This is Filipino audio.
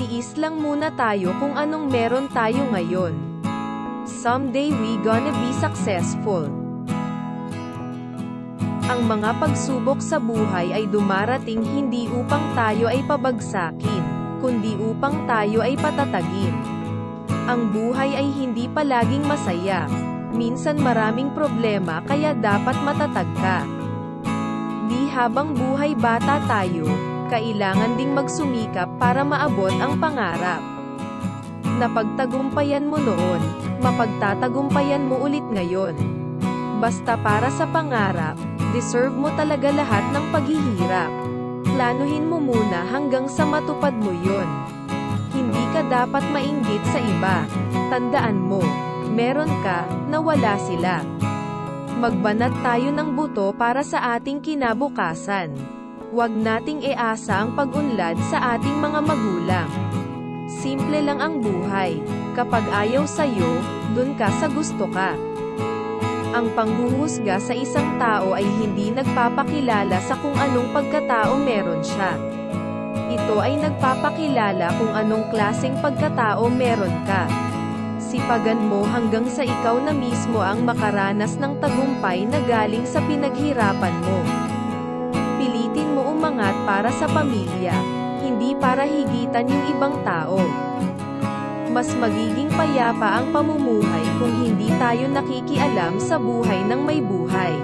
Tiis lang muna tayo kung anong meron tayo ngayon. Someday we gonna be successful. Ang mga pagsubok sa buhay ay dumarating hindi upang tayo ay pabagsakin, kundi upang tayo ay patatagin. Ang buhay ay hindi palaging masaya. Minsan maraming problema kaya dapat matatag ka. Di habang buhay bata tayo, kailangan ding magsumikap para maabot ang pangarap. Napagtagumpayan mo noon, mapagtatagumpayan mo ulit ngayon. Basta para sa pangarap, deserve mo talaga lahat ng paghihirap. Planuhin mo muna hanggang sa matupad mo yon. Hindi ka dapat mainggit sa iba. Tandaan mo, meron ka, na wala sila. Magbanat tayo ng buto para sa ating kinabukasan. Huwag nating iasa ang pag-unlad sa ating mga magulang. Simple lang ang buhay. Kapag ayaw sa'yo, dun ka sa gusto ka. Ang panghuhusga sa isang tao ay hindi nagpapakilala sa kung anong pagkatao meron siya. Ito ay nagpapakilala kung anong klaseng pagkatao meron ka. Sipagan mo hanggang sa ikaw na mismo ang makaranas ng tagumpay na galing sa pinaghirapan mo. Pilitin mo umangat para sa pamilya, hindi para higitan yung ibang tao. Mas magiging payapa ang pamumuhay kung hindi tayo nakikialam sa buhay ng may buhay.